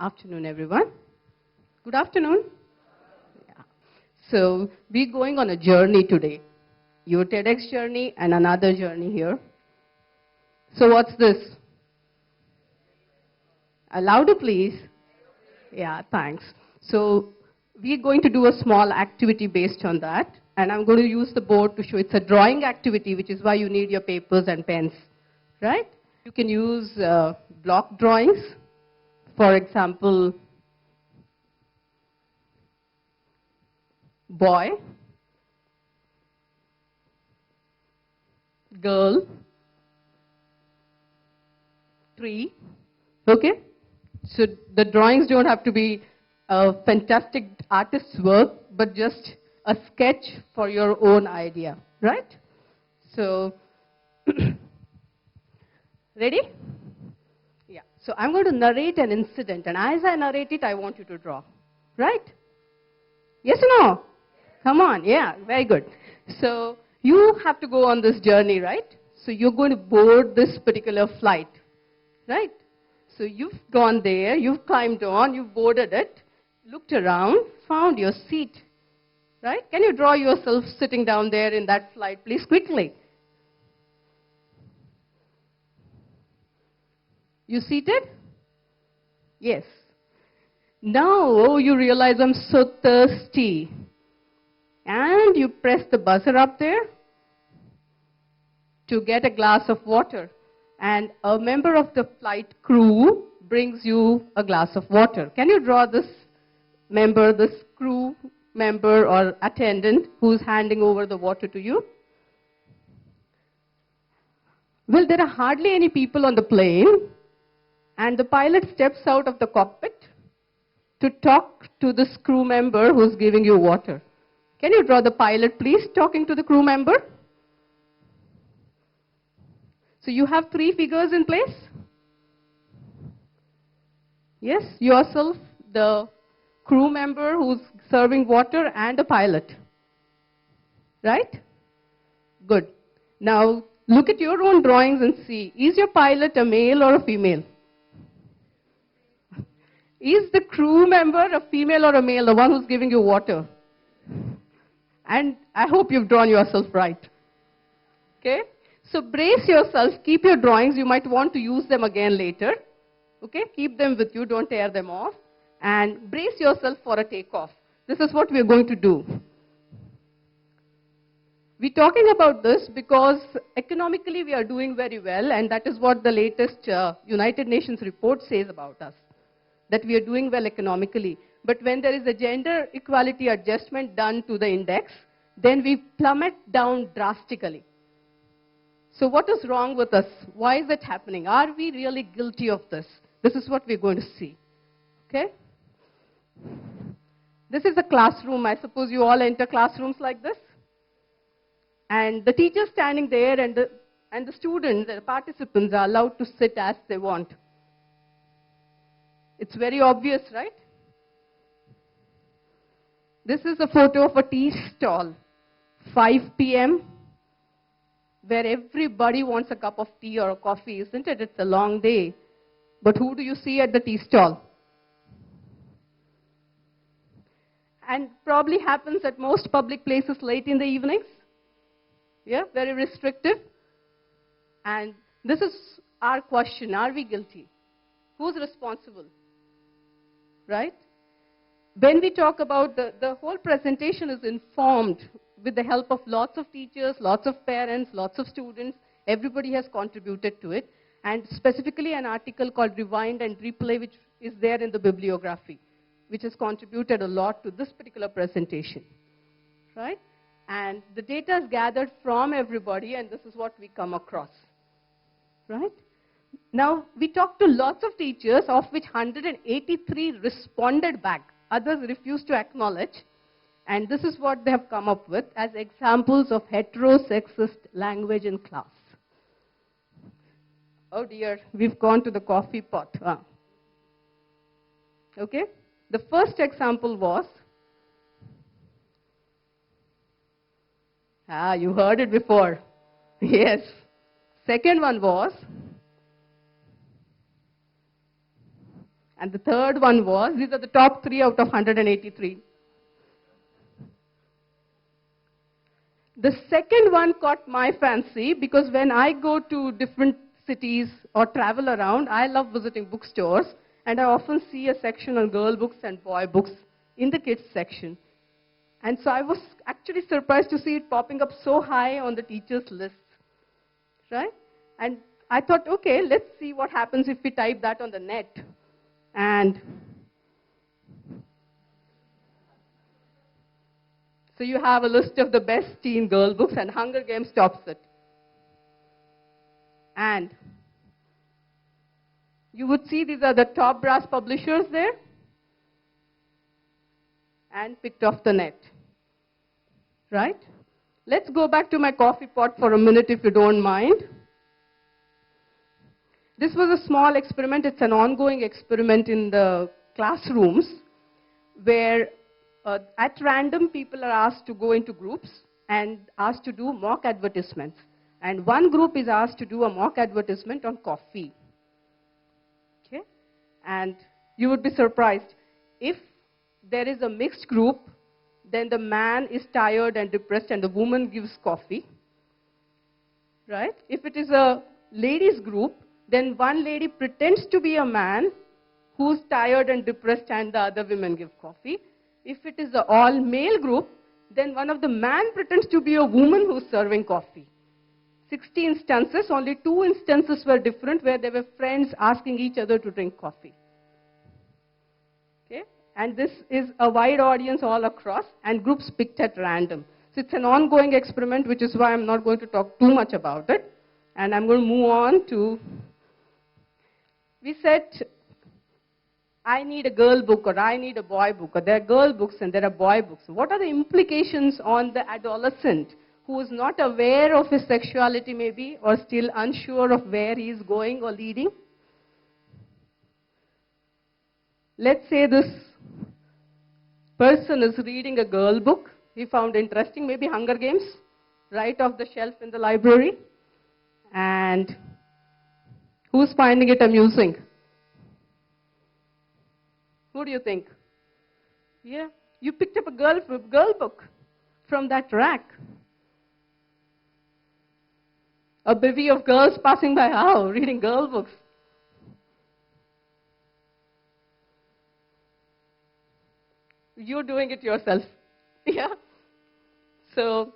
Afternoon, everyone. Good afternoon. Yeah. So we're going on a journey today. Your TEDx journey and another journey here. So what's this? Louder, please. Yeah, thanks. So we're going to do a small activity based on that. And I'm going to use the board to show it's a drawing activity, which is why you need your papers and pens, right? You can use block drawings. For example, boy, girl, tree, okay? So the drawings don't have to be a fantastic artist's work, but just a sketch for your own idea, right? So, ready? Yeah. So I'm going to narrate an incident, and as I narrate it, I want you to draw, right? Yes or no? Come on, yeah, very good. So you have to go on this journey, right? So you're going to board this particular flight, right? So you've gone there, you've climbed on, you've boarded it, looked around, found your seat, right? Can you draw yourself sitting down there in that flight, please, quickly? You seated? Yes. Now you realize I'm so thirsty. And you press the buzzer up there to get a glass of water. And a member of the flight crew brings you a glass of water. Can you draw this member, this crew member or attendant who's handing over the water to you? Well, there are hardly any people on the plane, and the pilot steps out of the cockpit to talk to this crew member who's giving you water. Can you draw the pilot, please, talking to the crew member? So you have three figures in place? Yes, yourself, the crew member who's serving water, and a pilot. Right? Good. Now, look at your own drawings and see, is your pilot a male or a female? Is the crew member a female or a male, the one who's giving you water? And I hope you've drawn yourself right. Okay? So brace yourself, keep your drawings. You might want to use them again later. Okay? Keep them with you, don't tear them off. And brace yourself for a takeoff. This is what we're going to do. We're talking about this because economically we are doing very well, and that is what the latest United Nations report says about us, that we are doing well economically. But when there is a gender equality adjustment done to the index, then we plummet down drastically. So what is wrong with us? Why is it happening? Are we really guilty of this? This is what we're going to see. Okay? This is a classroom. I suppose you all enter classrooms like this. And the teacher standing there and the students, the participants are allowed to sit as they want. It's very obvious, right? This is a photo of a tea stall, 5 p.m., where everybody wants a cup of tea or a coffee, isn't it? It's a long day. But who do you see at the tea stall? And probably happens at most public places late in the evenings. Yeah, very restrictive. And this is our question, are we guilty? Who's responsible? Right? When we talk about the whole presentation is informed with the help of lots of teachers, lots of parents, lots of students. Everybody has contributed to it. And specifically an article called Rewind and Replay, which is there in the bibliography, which has contributed a lot to this particular presentation. Right? And the data is gathered from everybody, and this is what we come across. Right? Now, we talked to lots of teachers, of which 183 responded back. Others refused to acknowledge. And this is what they have come up with as examples of heterosexist language in class. Oh dear, we've gone to the coffee pot. Okay? The first example was, you heard it before. Yes. Second one was, And the third one was, these are the top 3 out of 183. The second one caught my fancy because when I go to different cities or travel around, I love visiting bookstores, and I often see a section on girl books and boy books in the kids section. And so I was actually surprised to see it popping up so high on the teachers' lists, right? And I thought, okay, let's see what happens if we type that on the net. And so you have a list of the best teen girl books, and Hunger Games tops it. And you would see these are the top brass publishers there, and picked off the net, right? Let's go back to my coffee pot for a minute, if you don't mind. This was a small experiment. It's an ongoing experiment in the classrooms where at random people are asked to go into groups and asked to do mock advertisements. And one group is asked to do a mock advertisement on coffee. Okay? And you would be surprised. If there is a mixed group, then the man is tired and depressed and the woman gives coffee. Right? If it is a ladies group, then one lady pretends to be a man who's tired and depressed and the other women give coffee. If it is an all-male group, then one of the man pretends to be a woman who's serving coffee. 60 instances, only 2 instances were different where there were friends asking each other to drink coffee. Okay? And this is a wide audience all across, and groups picked at random. So it's an ongoing experiment, which is why I'm not going to talk too much about it. And I'm going to move on to, we said, I need a girl book, or I need a boy book, or there are girl books and there are boy books. What are the implications on the adolescent who is not aware of his sexuality maybe, or still unsure of where he is going or leading? Let's say this person is reading a girl book he found interesting, maybe Hunger Games, right off the shelf in the library. And who's finding it amusing? Who do you think? Yeah, you picked up a girl book from that rack. A bevy of girls passing by, how, reading girl books. You're doing it yourself. Yeah. So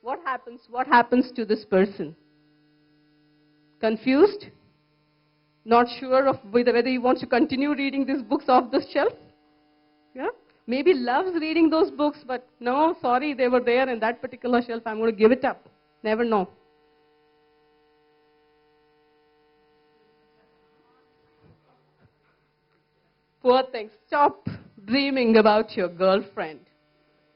what happens? What happens to this person? Confused? Not sure of whether he wants to continue reading these books off the shelf? Yeah? Maybe loves reading those books, but no, sorry, they were there in that particular shelf. I'm going to give it up. Never know. Poor thing. Stop dreaming about your girlfriend.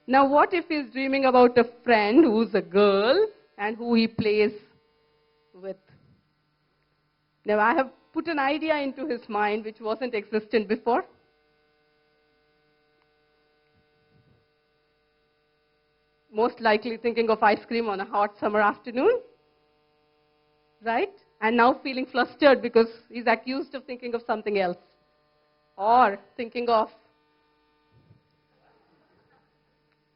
Now, what if he's dreaming about a friend who's a girl and who he plays with? Now, I have put an idea into his mind which wasn't existent before. Most likely thinking of ice cream on a hot summer afternoon, right? And now feeling flustered because he's accused of thinking of something else. Or thinking of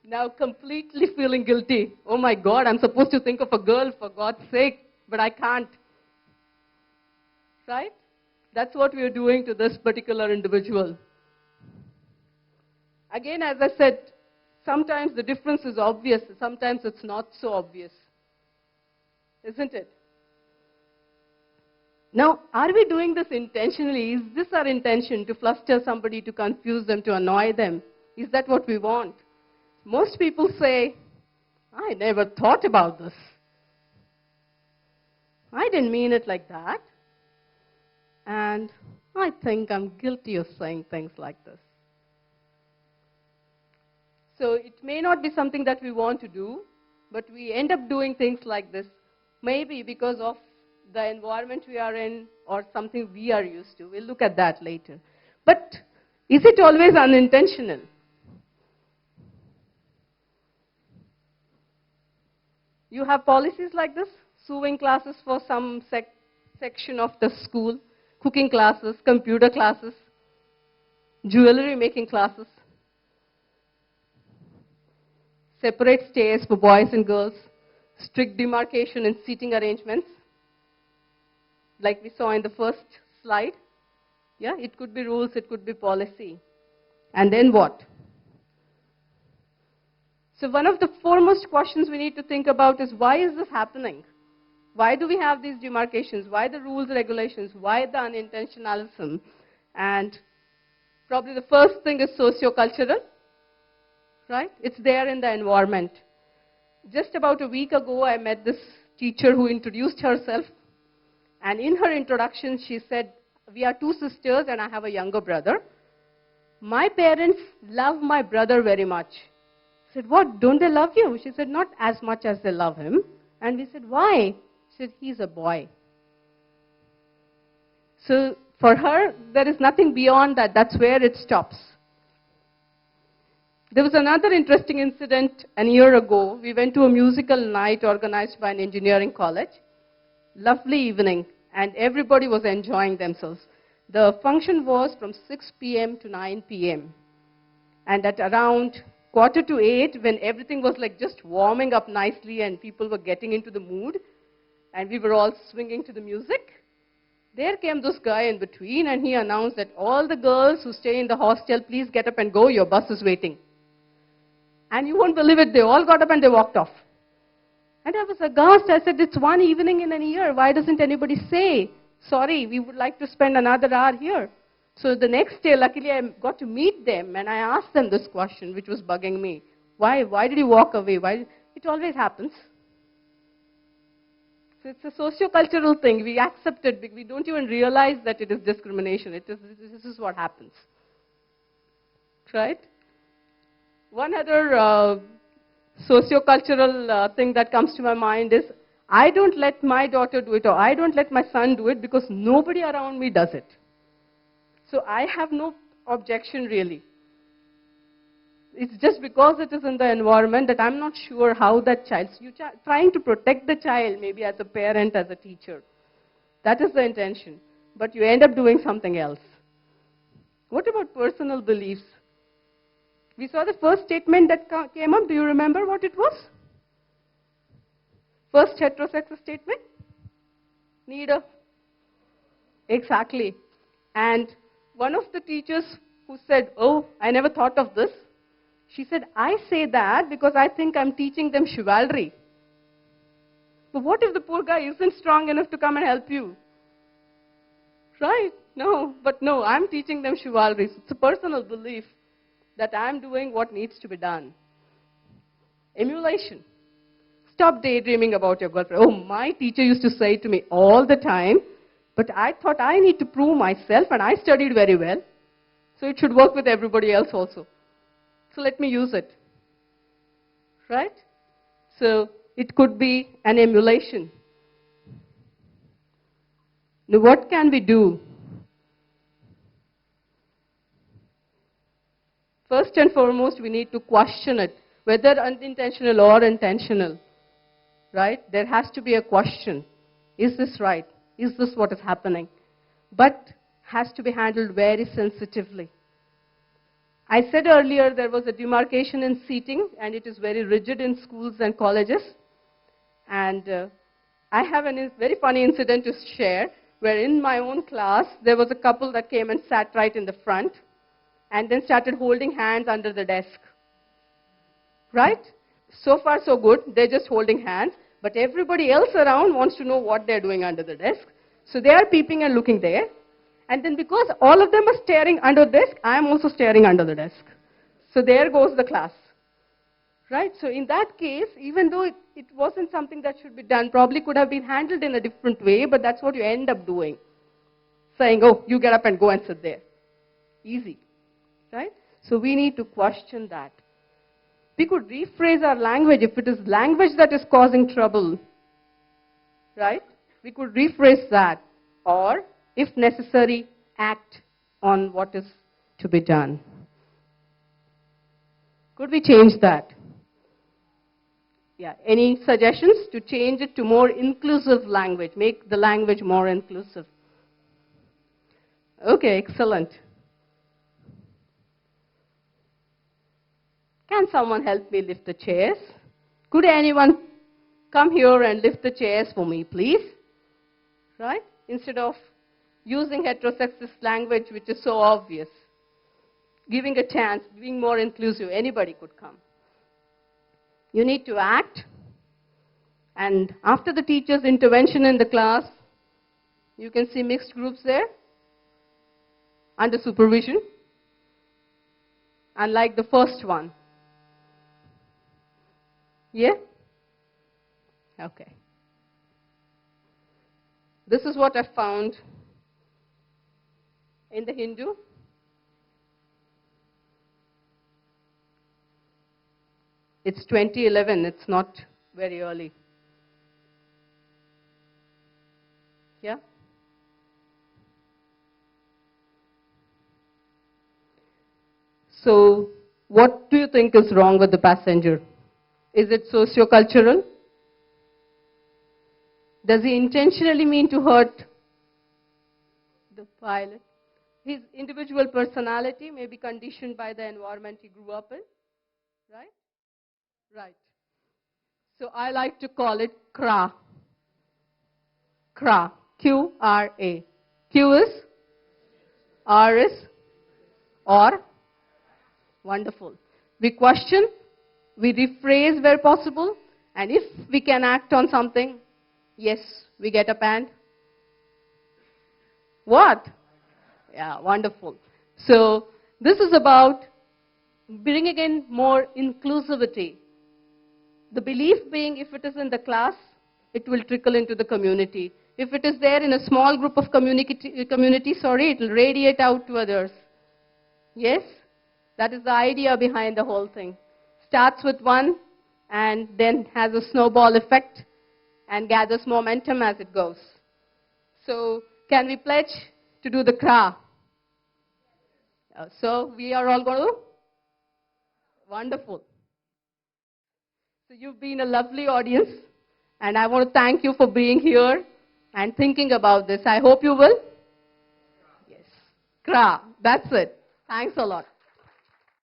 now completely feeling guilty. Oh my God, I'm supposed to think of a girl, for God's sake, but I can't. Right? That's what we are doing to this particular individual. Again, as I said, sometimes the difference is obvious, sometimes it's not so obvious. Isn't it? Now, are we doing this intentionally? Is this our intention, to fluster somebody, to confuse them, to annoy them? Is that what we want? Most people say, I never thought about this. I didn't mean it like that. And I think I'm guilty of saying things like this. So it may not be something that we want to do, but we end up doing things like this, maybe because of the environment we are in or something we are used to. We'll look at that later. But is it always unintentional? You have policies like this, sewing classes for some section of the school, cooking classes, computer classes, jewelry making classes, separate stairs for boys and girls, strict demarcation in seating arrangements, like we saw in the first slide. Yeah, it could be rules, it could be policy. And then what? So one of the foremost questions we need to think about is, why is this happening? Why do we have these demarcations? Why the rules, regulations? Why the unintentionalism? And probably the first thing is sociocultural, right? It's there in the environment. Just about a week ago, I met this teacher who introduced herself. And in her introduction, she said, we are two sisters and I have a younger brother. My parents love my brother very much. I said, what, don't they love you? She said, not as much as they love him. And we said, why? She said, he's a boy. So for her, there is nothing beyond that. That's where it stops. There was another interesting incident a year ago. We went to a musical night organized by an engineering college. Lovely evening, and everybody was enjoying themselves. The function was from 6 p.m. to 9 p.m. And at around 7:45, when everything was like just warming up nicely and people were getting into the mood, and we were all swinging to the music, there came this guy in between, and he announced that all the girls who stay in the hostel, please get up and go, your bus is waiting. And you won't believe it, they all got up and they walked off. And I was aghast. I said, it's one evening in a year. Why doesn't anybody say, sorry, we would like to spend another hour here? So the next day, luckily, I got to meet them, and I asked them this question, which was bugging me. Why did you walk away? Why? It always happens. So it's a sociocultural thing. We accept it. We don't even realize that it is discrimination. This is what happens. Right? One other sociocultural thing that comes to my mind is, I don't let my daughter do it, or I don't let my son do it because nobody around me does it. So I have no objection really. It's just because it is in the environment that I'm not sure how that child, so you're trying to protect the child, maybe as a parent, as a teacher. That is the intention. But you end up doing something else. What about personal beliefs? We saw the first statement that came up. Do you remember what it was? First heterosexist statement? Neither. Exactly. And one of the teachers who said, oh, I never thought of this. She said, I say that because I think I'm teaching them chivalry. But what if the poor guy isn't strong enough to come and help you? Right? No, but no, I'm teaching them chivalry. So it's a personal belief that I'm doing what needs to be done. Emulation. Stop daydreaming about your girlfriend. Oh, my teacher used to say to me all the time, but I thought I need to prove myself, and I studied very well, so it should work with everybody else also. So let me use it. Right? So it could be an emulation. Now, what can we do? First and foremost, we need to question it, whether unintentional or intentional. Right? There has to be a question. Is this right? Is this what is happening? But has to be handled very sensitively. I said earlier there was a demarcation in seating, and it is very rigid in schools and colleges. And I have a very funny incident to share, where in my own class, there was a couple that came and sat right in the front, and then started holding hands under the desk. Right? So far, so good. They're just holding hands. But everybody else around wants to know what they're doing under the desk. So they are peeping and looking there. And then because all of them are staring under the desk, I am also staring under the desk. So there goes the class. Right? So in that case, even though it wasn't something that should be done, probably could have been handled in a different way, but that's what you end up doing. Saying, oh, you get up and go and sit there. Easy. Right? So we need to question that. We could rephrase our language if it is language that is causing trouble. Right? We could rephrase that. Or, if necessary, act on what is to be done. Could we change that? Yeah. Any suggestions to change it to more inclusive language? Make the language more inclusive. Okay, excellent. Can someone help me lift the chairs? Could anyone come here and lift the chairs for me, please? Right? Instead of using heterosexist language, which is so obvious. Giving a chance, being more inclusive, anybody could come. You need to act. And after the teacher's intervention in the class, you can see mixed groups there, under supervision, unlike the first one. Yeah? Okay. This is what I found in the Hindu. It's 2011, it's not very early. Yeah? So, what do you think is wrong with the passenger? Is it sociocultural? Does he intentionally mean to hurt the pilot? His individual personality may be conditioned by the environment he grew up in, right? Right. So I like to call it CRA. CRA. Q-R-A. Q is? R is? Or? Wonderful. We question, we rephrase where possible, and if we can act on something, yes, we get a band. What? Yeah, wonderful. So this is about bringing in more inclusivity. The belief being, if it is in the class, it will trickle into the community. If it is there in a small group of community, it will radiate out to others. Yes? That is the idea behind the whole thing. Starts with one and then has a snowball effect and gathers momentum as it goes. So, can we pledge to do the CRA? So, we are all going to? Wonderful. So, you've been a lovely audience, and I want to thank you for being here and thinking about this. I hope you will. Yes. CRA. That's it. Thanks a lot.